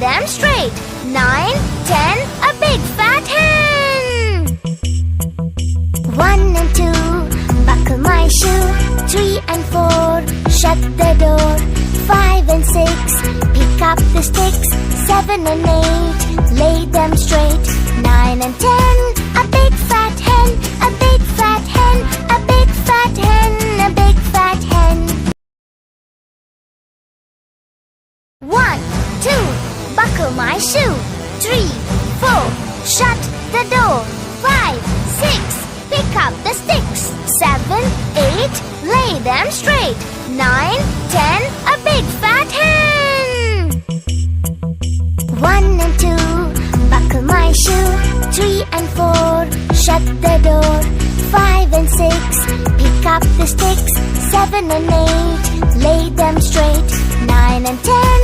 them straight. 9, 10, a big fat hen. 1 and 2, buckle my shoe. 3 and 4, shut the door. 5 and 6, pick up the sticks. 7 and 8, lay them straight. 9 and 10, a big fat hen, a big fat hen, a big fat hen, a big fat hen. 1, 2, buckle my shoe. 3, 4, shut the door. 5, 6, pick up the sticks. 7, 8, lay them straight. 9, 10, a big fat hen. 1 and 2, buckle my shoe. 3 and 4, shut the door. 5 and 6, pick up the sticks. 7 and 8, lay them straight. 9 and 10,